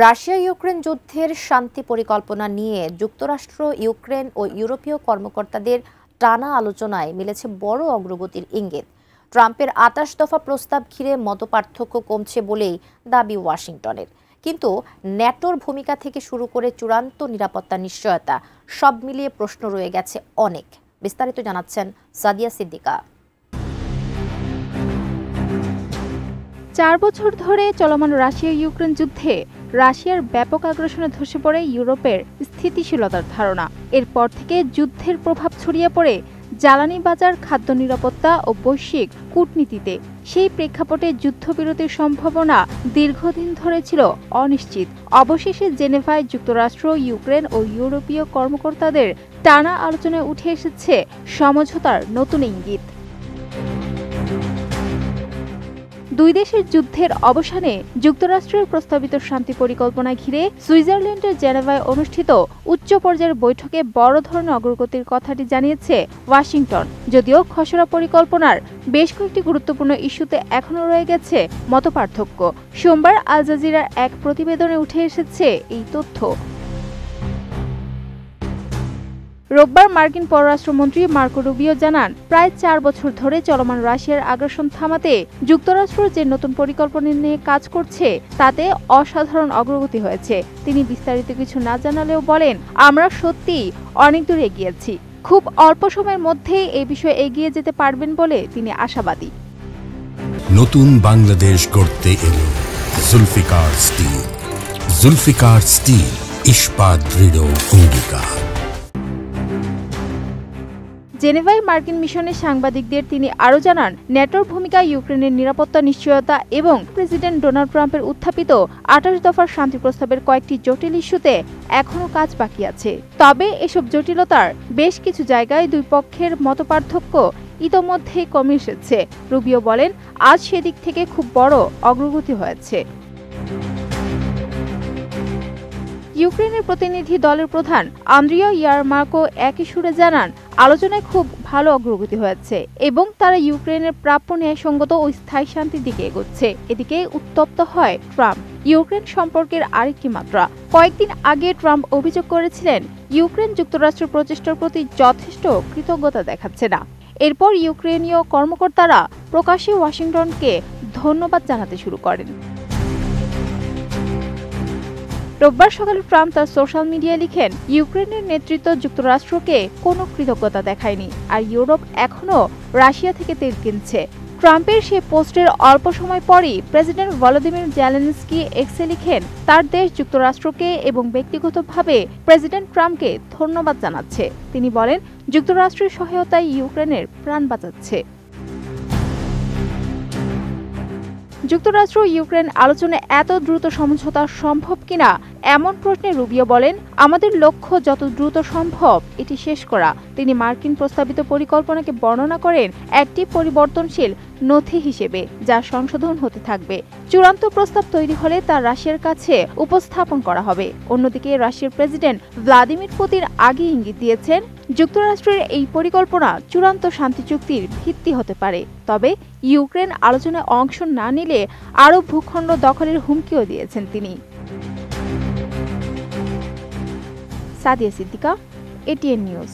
Russia Ukraine যুদ্ধের শান্তি পরিকল্পনা নিয়ে যুক্তরাষ্ট্র, ইউক্রেন ও ইউরোপীয় কর্মকর্তাদের টানা আলোচনায় মিলেছে বড় অগ্রগতির ইঙ্গিত। ট্রাম্পের ২৮ দফা প্রস্তাব ঘিরে মতপার্থক্য কমছে বলেই দাবি ওয়াশিংটনের। কিন্তু ন্যাটোর ভূমিকা থেকে শুরু করে চূড়ান্ত নিরাপত্তা নিশ্চয়তা সব মিলিয়ে প্রশ্ন রয়ে গেছে অনেক। বিস্তারিত জানাচ্ছেন সাদিয়া সিদ্দিকা। ৪ বছর ধরে চলমান রাশিয়া ইউক্রেন যুদ্ধে রাশিয়ার ব্যাপক আগ্রাসনে ধসে পড়ে ইউরোপের স্থিতিশীলতার ধারণা। এরপর থেকে যুদ্ধের প্রভাব ছড়িয়ে পড়ে জ্বালানি বাজার, খাদ্য নিরাপত্তা ও বৈশ্বিক কূটনীতিতে। সেই প্রেক্ষাপটে যুদ্ধবিরতির সম্ভাবনা দীর্ঘদিন ধরে ছিল অনিশ্চিত। অবশেষে জেনেভায় যুক্তরাষ্ট্র, ইউক্রেন ও ইউরোপীয় কর্মকর্তাদের টানা আলোচনায় উঠে এসেছে সমঝোতার নতুন ইঙ্গিত। দুই দেশের যুদ্ধের অবসানে যুক্তরাষ্ট্রের প্রস্তাবিত শান্তি পরিকল্পনা ঘিরে সুইজারল্যান্ডের জেনেভায় অনুষ্ঠিত উচ্চ পর্যায়ের বৈঠকে বড় ধরনের অগ্রগতির কথাটি জানিয়েছে ওয়াশিংটন। যদিও খসড়া পরিকল্পনার বেশ কয়েকটি গুরুত্বপূর্ণ ইস্যুতে এখনও রয়ে গেছে মতপার্থক্য। সোমবার আল জাজিরার এক প্রতিবেদনে উঠে এসেছে এই তথ্য। রোববার মার্কিন পররাষ্ট্রমন্ত্রী মার্কো রুবিও জানান, প্রায় ৪ বছর ধরে চলমান রাশিয়ার আগ্রাসন থামাতে যুক্তরাষ্ট্র যে নতুন পরিকল্পনা নিয়ে কাজ করছে তাতে অসাধারণ অগ্রগতি হয়েছে। তিনি বিস্তারিত কিছু না জানালেও বলেন, আমরা সত্যিই অনেক দূর এগিয়েছি। খুব অল্প সময়ের মধ্যেই এই বিষয়ে এগিয়ে যেতে পারবেন বলে তিনি আশাবাদী। নতুন বাংলাদেশ গড়তে এলো জুলফিকার স্টিল। জুলফিকার স্টিল, ইস্পাত দৃঢ় অঙ্গীকার। জেনেভায় মার্কিন মিশনের সাংবাদিকদের তিনি আরও জানান, ন্যাটোর ভূমিকা, ইউক্রেনের নিরাপত্তা নিশ্চয়তা এবং প্রেসিডেন্ট ডোনাল্ড ট্রাম্পের উত্থাপিত ২৮ দফার শান্তি প্রস্তাবের কয়েকটি জটিল ইস্যুতে এখনও কাজ বাকি আছে। তবে এসব জটিলতার বেশ কিছু জায়গায় দুই পক্ষের মতপার্থক্য ইতোমধ্যেই কমে এসেছে। রুবিও বলেন, আজ সেদিক থেকে খুব বড় অগ্রগতি হয়েছে। ইউক্রেনের প্রতিনিধি দলের প্রধান আন্দ্রিয়া ইয়ারমাকো একই সুরে জানান, আলোচনায় খুব ভালো অগ্রগতি হয়েছে এবং তারা ইউক্রেনের প্রাপ্য ন্যায়সঙ্গত ও স্থায়ী শান্তির দিকে এগোচ্ছে। এদিকে উত্তপ্ত হয় ট্রাম্প ইউক্রেন সম্পর্কের আরেকটি মাত্রা। কয়েকদিন আগে ট্রাম্প অভিযোগ করেছিলেন, ইউক্রেন যুক্তরাষ্ট্রের প্রচেষ্টার প্রতি যথেষ্ট কৃতজ্ঞতা দেখাচ্ছে না। এরপর ইউক্রেনীয় কর্মকর্তারা প্রকাশ্যে ওয়াশিংটনকে ধন্যবাদ জানাতে শুরু করেন। রোববার সকালে ট্রাম্প তার সোশ্যাল মিডিয়ায় লিখেন, ইউক্রেনের নেতৃত্ব যুক্তরাষ্ট্রকে কোনো কৃতজ্ঞতা দেখায়নি, আর ইউরোপ এখনও রাশিয়া থেকে তেল কিনছে। ট্রাম্পের সেই পোস্টের অল্প সময় পরই প্রেসিডেন্ট ভলোদিমির জেলেনস্কি এক্সে লিখেন, তার দেশ যুক্তরাষ্ট্রকে এবং ব্যক্তিগতভাবে প্রেসিডেন্ট ট্রাম্পকে ধন্যবাদ জানাচ্ছে। তিনি বলেন, যুক্তরাষ্ট্রের সহায়তায় ইউক্রেনের প্রাণ বাঁচাচ্ছে। যুক্তরাষ্ট্র ইউক্রেন আলোচনায় এত দ্রুত সমঝোতা সম্ভব কিনা এমন প্রশ্নে রুবিও বলেন, আমাদের লক্ষ্য যত দ্রুত সম্ভব এটি শেষ করা। তিনি মার্কিন প্রস্তাবিত পরিকল্পনাকে বর্ণনা করেন একটি পরিবর্তনশীল নথি হিসেবে, যা সংশোধন হতে থাকবে। চূড়ান্ত প্রস্তাব তৈরি হলে তা রাশিয়ার কাছে উপস্থাপন করা হবে। অন্যদিকে রাশিয়ার প্রেসিডেন্ট ভ্লাদিমির পুতিন আগে ইঙ্গিত দিয়েছেন, যুক্তরাষ্ট্রের এই পরিকল্পনা চূড়ান্ত শান্তি চুক্তির ভিত্তি হতে পারে। তবে ইউক্রেন আলোচনায় অংশ না নিলে আরও ভূখণ্ড দখলের হুমকিও দিয়েছেন তিনি। Sadia Siddika, ATN news.